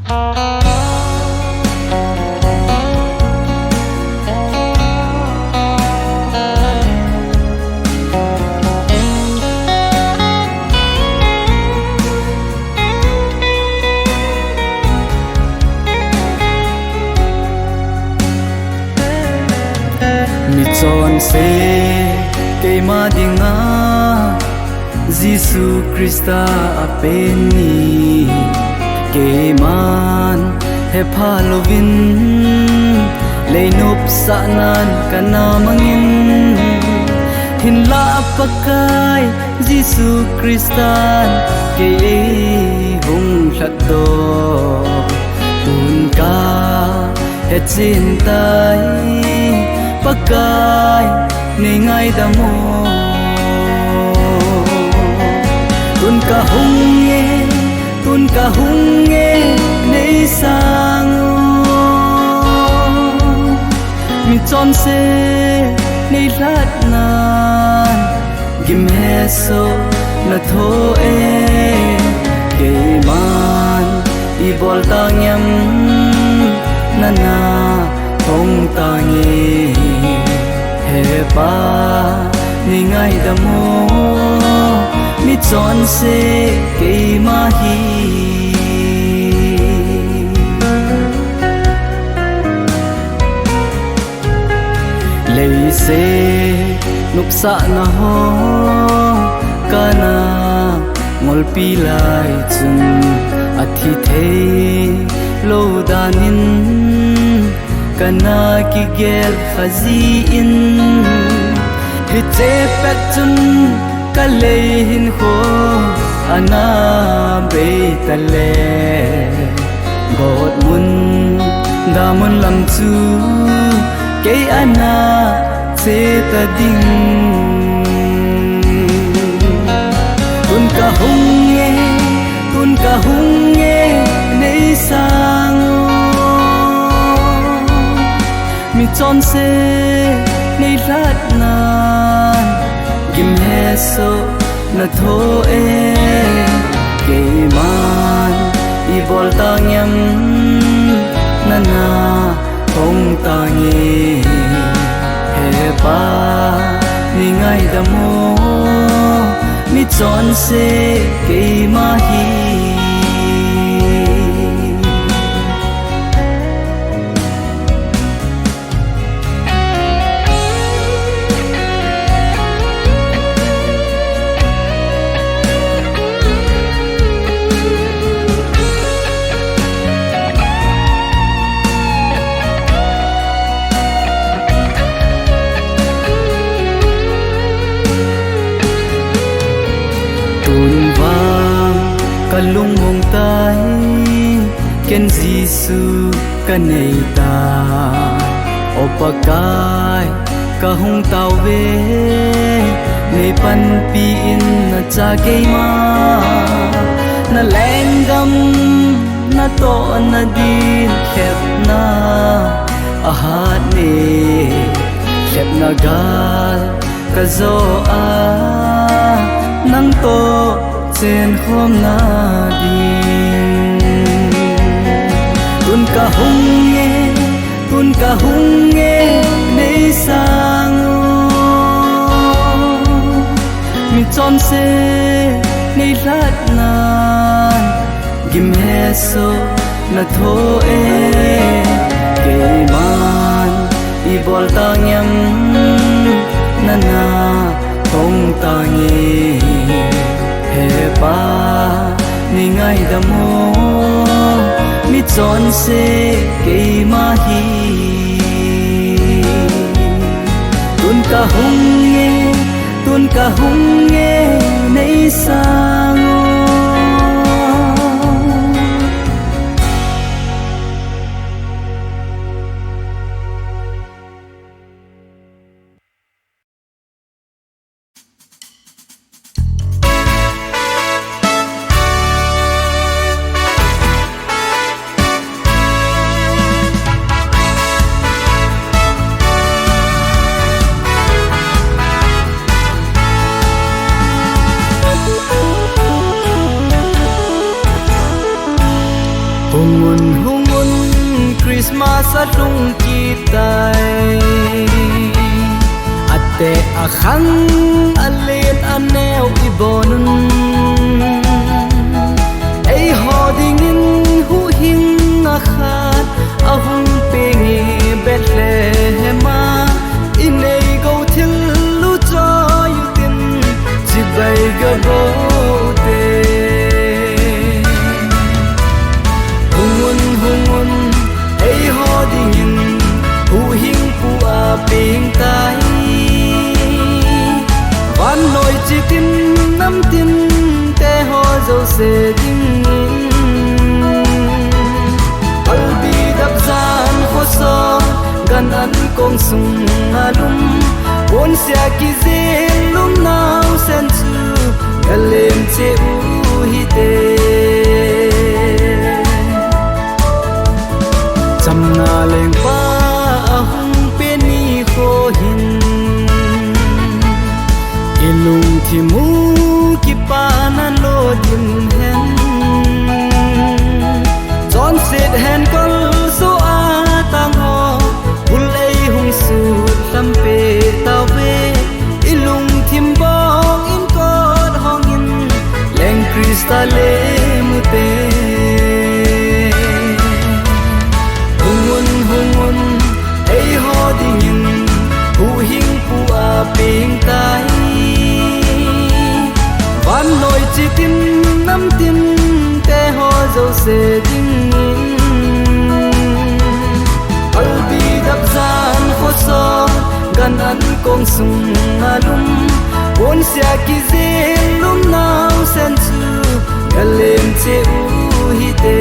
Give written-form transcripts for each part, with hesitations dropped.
mi chon se ke ma dinga Giêsu Christa apeni ke man he phalovin leinup sanan kana mangin hin la pakai Giêsu Christan ke hung thado tun ka he chin tai pakai ni ngai da mo tun ka hung nge nei sang mi chon se nei lat nan gim he so na tho e ke man I bol ta nyam na na hong ta nge he pa ni ngai da mo mi chon se ke ma hi lei se nup sa na ho kana ngol pi lai chung athi the lo danin kana ki gel khazi in hi che pet chun ka lehin kho ana be tale god mun da mun lam chu ke ana se ta ding tun ka hung nge nei sang mi chon se nei lat nan gim he so na tho e ke man I bol ta nyam na na hong ta nge he pa ni ngai da mo mi chon se ke ma hi kalung mong tai ken Giêsu kanei ta opakai ka hung tau ve nei pan pi in na cha ke ma na lengam na to na din khep na ahat ne khep na gal ka zo a nang to chen khom na din tun ka hung nge nei sang mi chon se nei lat nan gim he so na tho e ke man I bol ta nyam na na hong ta nge he pa ni ngai da mo mi chon se ke ma hi tun ka hung nge nei sang hungun Christmas at lung kitay ate akhang alit aneo ibonun ay hodingin huhing akhat ahung pingi Bethlehema inay go til lu cho yutin jibay gabote hungun ay hodingin huhing pua ping tai van loi chi tin nam tin te ho zo se ding albi dap zan kho so gan an kong sung alum bon sia ki zel lum nau sen chu galem che u hi te chamna leng pa ahung pe ni kho hin ilung thi mu ki pa na lo din hen chon set hen kol so a tang ho bul ei hung su lam pe ta ve ilung thim bong in kot hong in leng kristale mu te hungun ei ho ding in hu hing pu a ping tai van loi chi tin nam tin te ho zo se ding albi dap zan kho so gan an kong sung alum bon sia ki zel lum nau sen chu galem che u hi te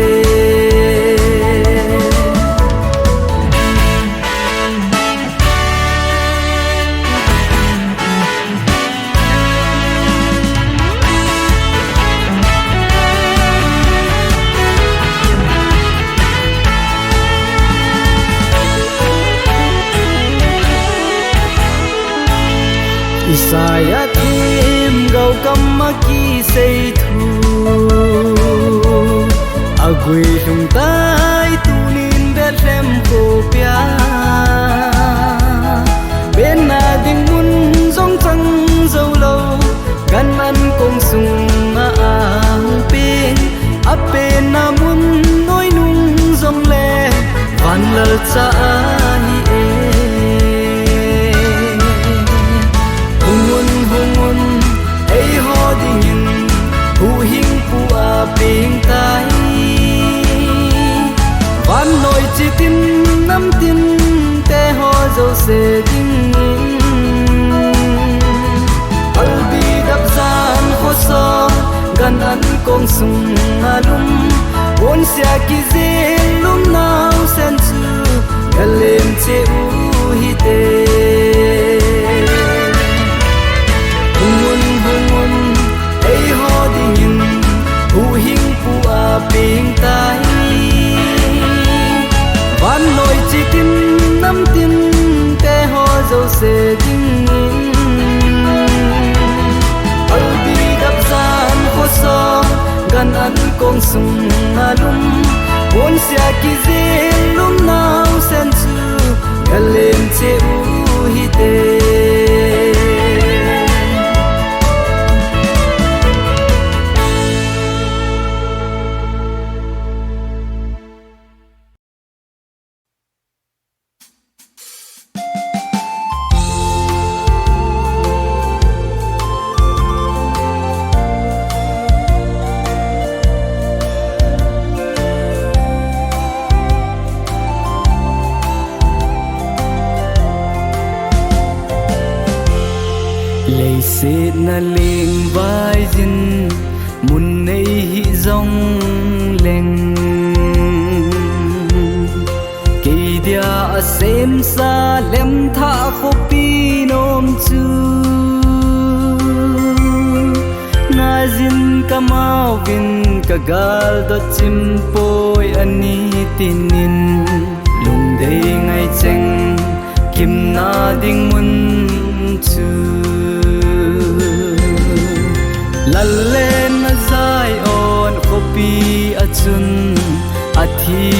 Isaya thêm gầu căm ma ki say thu agui lung tai tu nin Bethlehem ko pia bên na ding mun zong chang dâu lâu gan an kong sung a ang pin a pen na mun noi nung zong le van lal cha hi e hungun ei ho ding in hu hing pu a ping tai van loi chi tin nam tin te ho zo se ding albi dap zan kho so gan an kong sung alum bon sia ki zel lum nau sen chu galem che u hi te hungun ei ho ding in hu hing pu a ping tai van loi chi tin nam tin te ho zo se ding albi dap zan kho so gan an kong sung alum bon sia ki zel lum nau sen chu galem che u hi te se na leng vai jin mun nei hi zong leng ke dia a sem sa lem tha kho pi nom chu na jin kamau vin ka gal do chim poi ani tinin lung dei ngai cheng kim na ding mun chu lalen na zai on kopi achun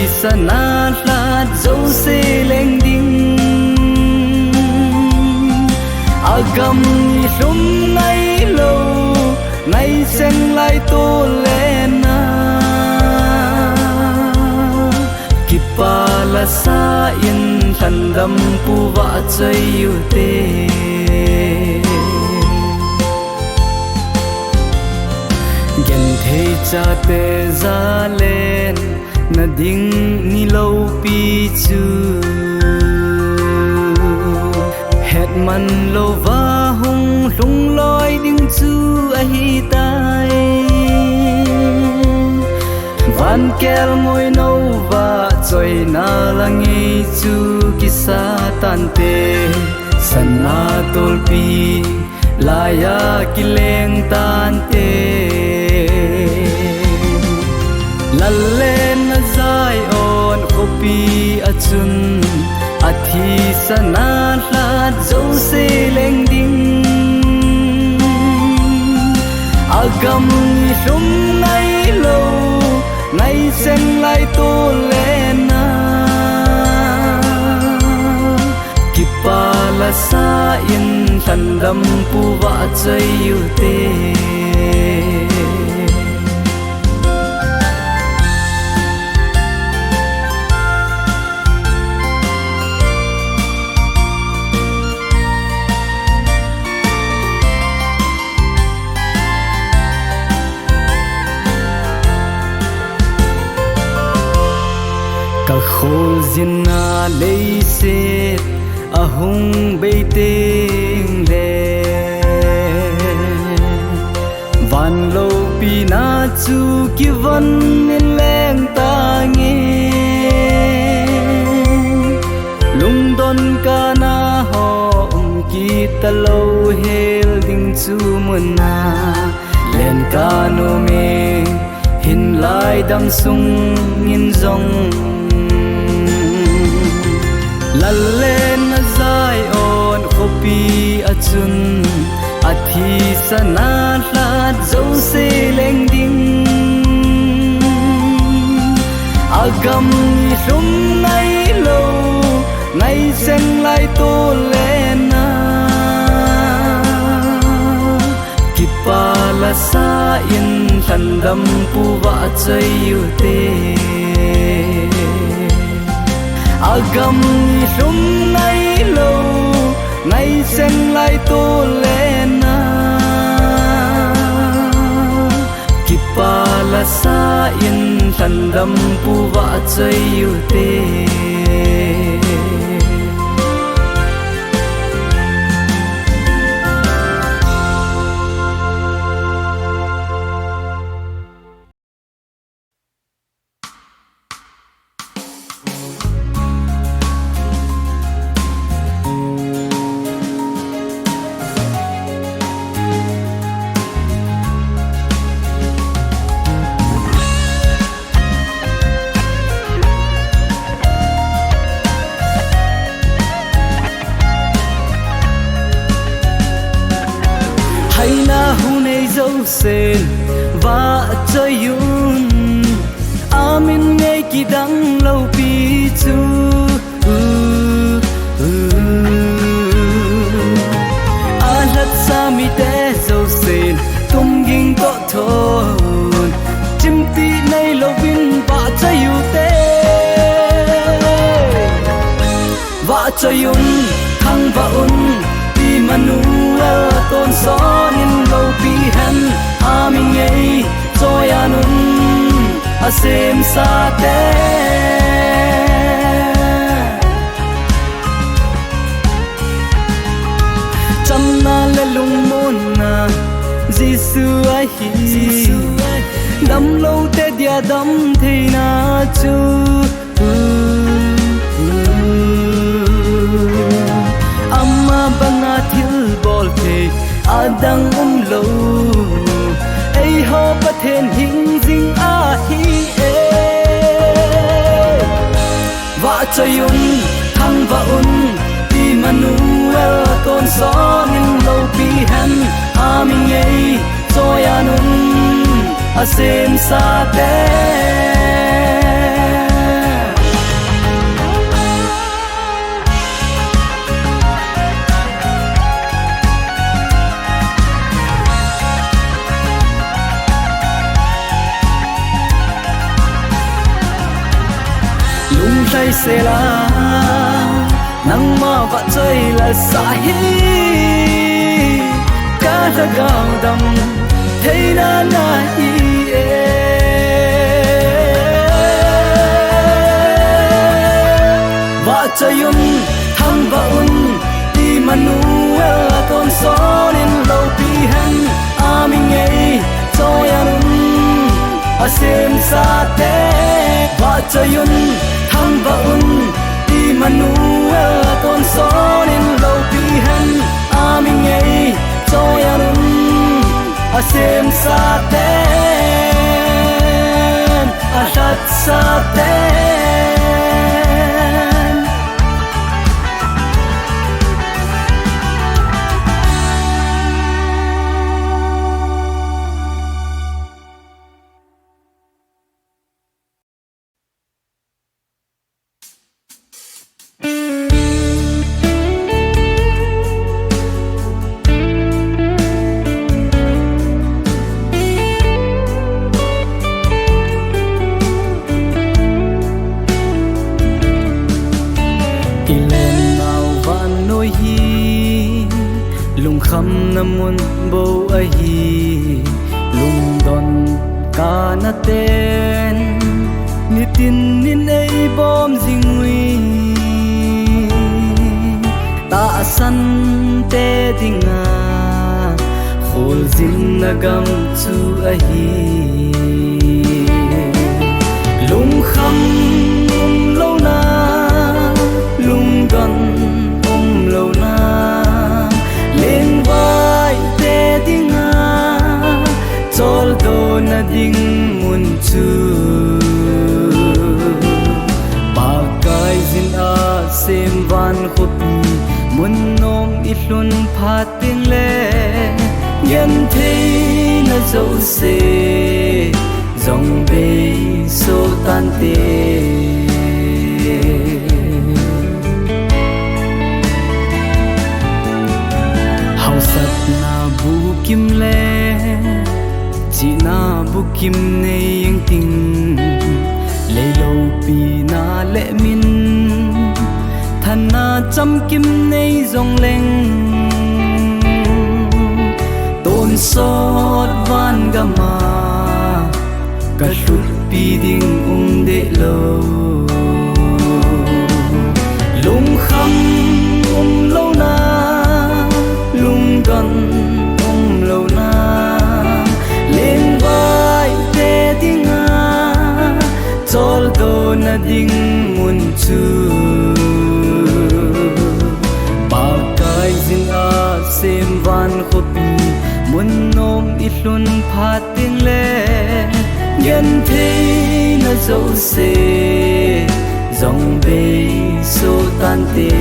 sana lát dấu xe lên đinh agam lum ngay lâu ngay sen lại tô lên kipala sa in thandam pu va chơi yêu te gen thế cha te ra lên na ding ni lâu pi chu het man lo va hung lung loi ding chu a hi tai van kel ngoi no va choi na langi chu kisa tan te sana tol pi laya kileng tan te lallen na zai on kopi achun athi sana hlat zo se leng ding agam lum ngay lâu ngay sen lai tô lên kipala sa in thandam pu va chơi yêu te ka khol zina lei se ahung beiting le van lo pina chu ki van in leng ta nge lung don ka na ho ki ta lo hel ding chu mun na len ka no me hin lai dang sung in zong lallen na zai on kopi achun athi sana hlat zo se leng ding agam lum ngay lâu ngay sen lai tô lên kipala sa in thandam pu va chơi yêu te agam lum ngay lâu ngay sen lai tô lên kipala sa in thandam pu va chơi yêu te sen và chơi yun amin ngay ki dang lâu pi chu alat sa mi te zo sen tum ging to thon chim ti nay lâu bin và chơi yu te và chơi yun thăng và un pi manuel ton son in lâu pi hen amin ngay joy anun asem sa te cham na le lung mon na Giêsu ai hi đam lâu te dia đam thei na chu amma banga thil bol the adang lâu ei ho pathen hing jing a hi e va chayun thang va un pi manuel ton son in lo pi han amin ei soyanun asem sa te ai sẽ là nắng mà vắt chơi là xa hi cá ra gạo đầm thấy na na hi và chơi yun thăm và un Emmanuel con số nên lâu pi hen a mình nghe cho anh a xem xa thế và chơi yun thăm và un Emmanuel con số nên lâu pi hen a mình nghe cho anh a xem xa thế a rất xa thế namun bo ahi lungdon kana ten nitin nin ei bom jingui ta san te dinga khol jing nagam chu ahi lung kham lo na lungdon lo na lên vai te dinga chol do na ding mun chu ba kai zin a sem van khopi mun nom ihlun phatin le yan thei na zo se zong be so tan te kim le chỉ na bu kim nei yang ting le lo pi na le min than na cham kim nei zong leng ton sot van gama ka shut pi ding de lo lung kham lo na lung gan lâu na lên vai te dinga chol do na ding mun chu ba kai zin a sem van khopi mun nom ihlun phatin le yan thei na zo se zong be so tan te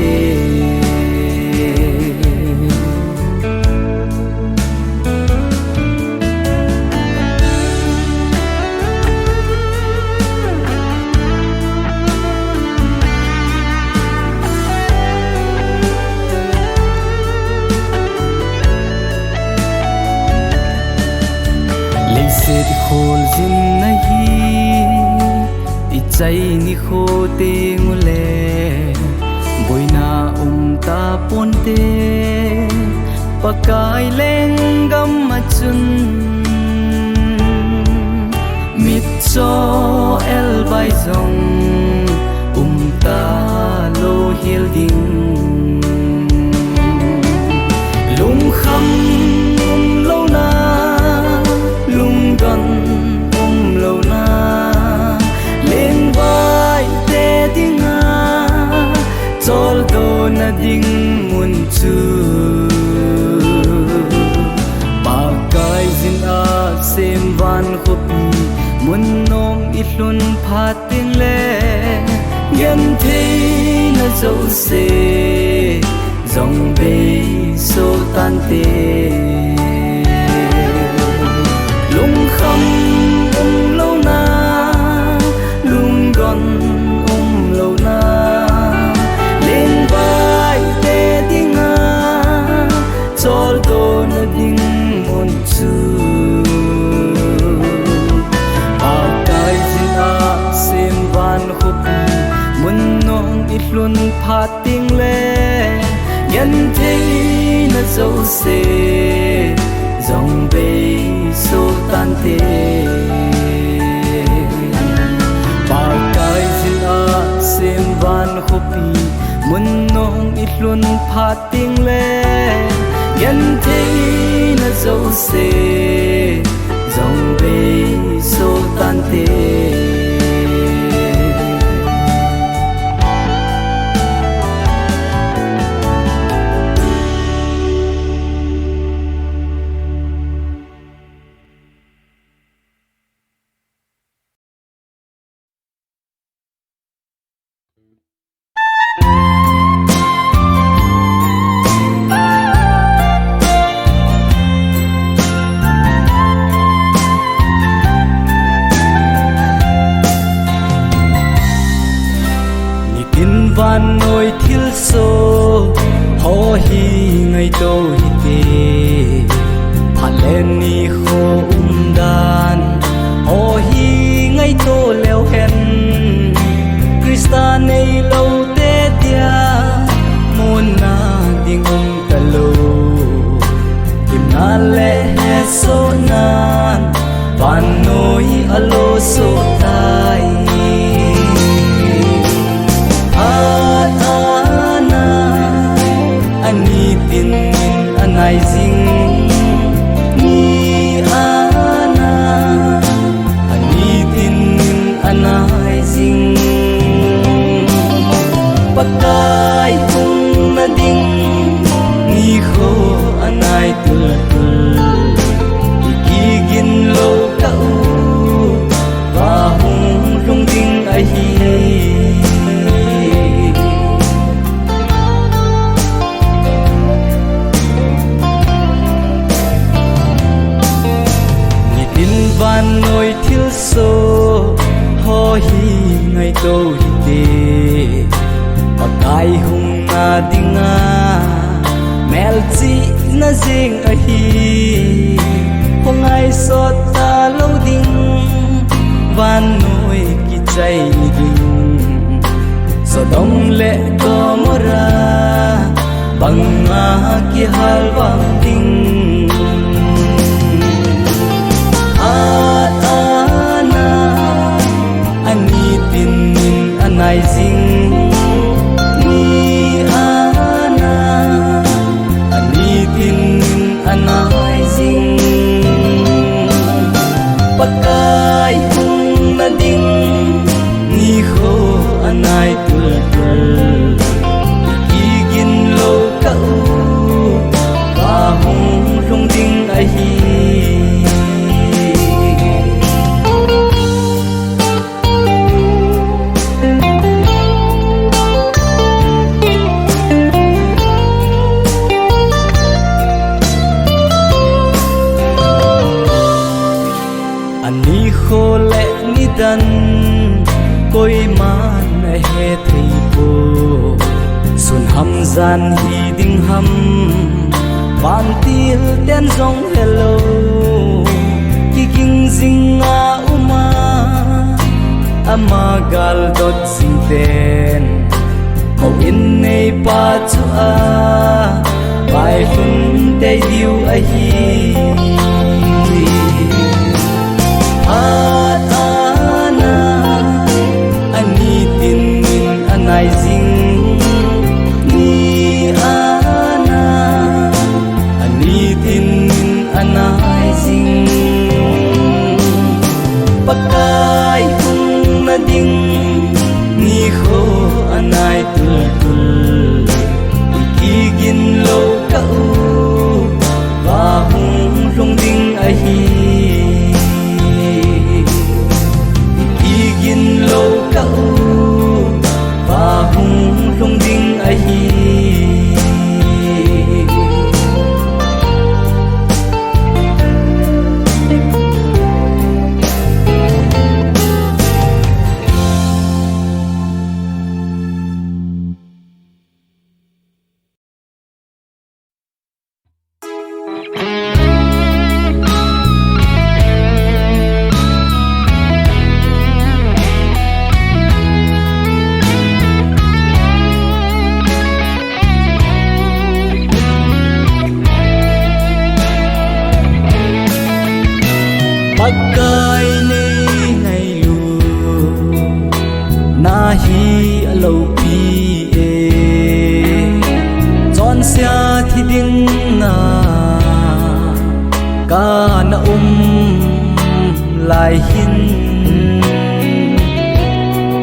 set khol zin na hi i chai ni kho te ngule boina ta pon te pakai leng gam ma chun mit cho el bai zong ta lo hiel ding lung kham lo na gan lo na lên vai te dinga chol do na ding mun chu ba kai zin a sem van khopi mun nom ihlun phatin le yan thei na zo se zong be so tan te lung kham lo na lung gon lo na lên vai te dinga chol do na ding mun chu ba kai zin a sem van khopi mun se dòng bê số tan tê bà cái zin a xem van khopi mun nong ít luôn phát tiếng lên nhân thế na dấu se dòng bê số tan tê van nôi thiếu số ho hi ngày tô hi tê hát lên ni khô đàn ho hi ngày tô leo khen Krista này lâu tê tia môn na tiếng ta lâu tim na lệ số nan van nôi alo số tai ani tin min anai zing ni ana ani tin min anai zing pakai kung na ding ni kho anai tul tul igigin lo ka u wa hung lung ding a hi van nôi thiếu số ho hi ngày tô hi tê và cái hung na dinga mel chi na zing a hi hong ai so ta lâu ding van nôi ki chai ding so dong le to mora banga ki hal wang ding ani tin min anai zing ni ana ani tin min anai zing pakai hung na ding ni kho anai tul tul igin lo ka u ba hung lung ding a hi dan koi man he thei po sun ham zan hi ding ham van til ten zong hello ki king zing a uma ama gal dot sing ten mo in nei pa chu a bai hun te diu a hi anai zing ni ana ani tin anai zing pakai hung na ding ni kho anai tul tul igigin lo ka u wa hung lung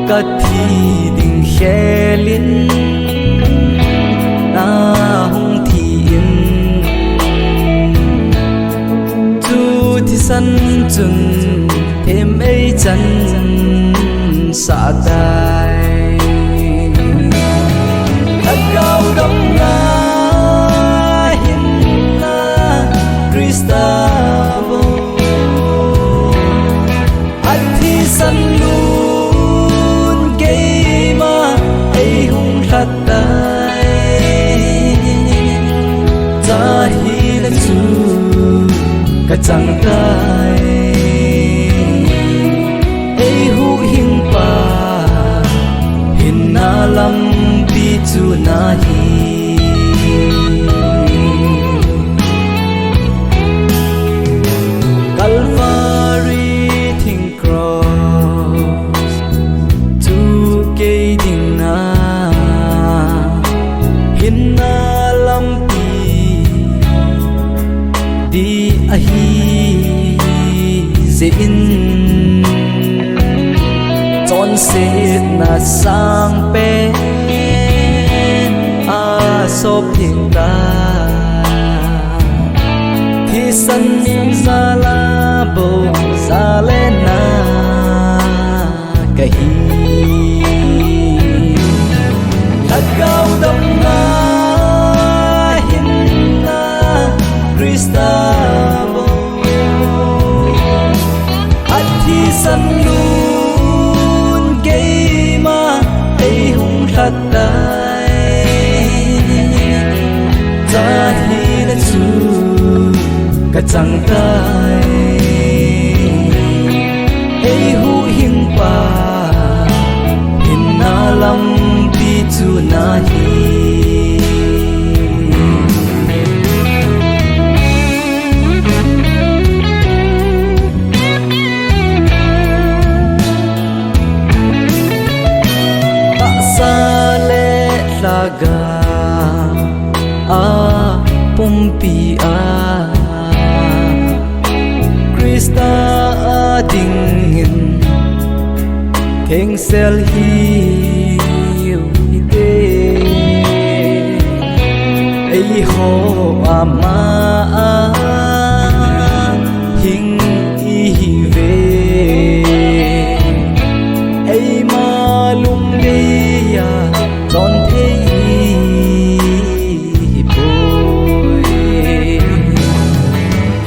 กะทีดิ่งแค่ลิ้นนาหงที่อินจูที่สันจุนเทมไอจันสาดายถ้าเก่าดำนาหินนาคริสตาโบอันที่สันลูนเกมาไอหงทัดตายจะฮีและจูกะจังตายlampi chu na hi Calvary thing cross tu ke ding na hin na lampi di a hi ze in chọn xếp na sang pe a sop thiên ta thì sân ra la bo ra lên na cái thật cao đậm na hin na Krista bo at thì sân thật đại ta hi đã chu cả chẳng tay ai hu hieng pa hin na lam pi chu na hi laga a pompi a Krista a dingin theng sel hi te ei ho ama hing i ve ei malum ge ya chọn thế bồi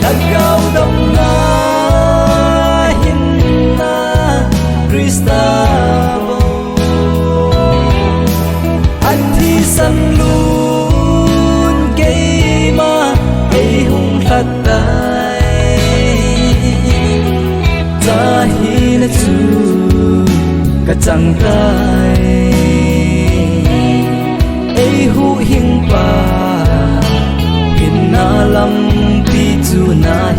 thật cao đông na hin na Krista bo anh thi sân luôn cây ma cây hung thật đại ta hi là chu cả chẳng tay ai hu hieng pa hin na lam pi chu na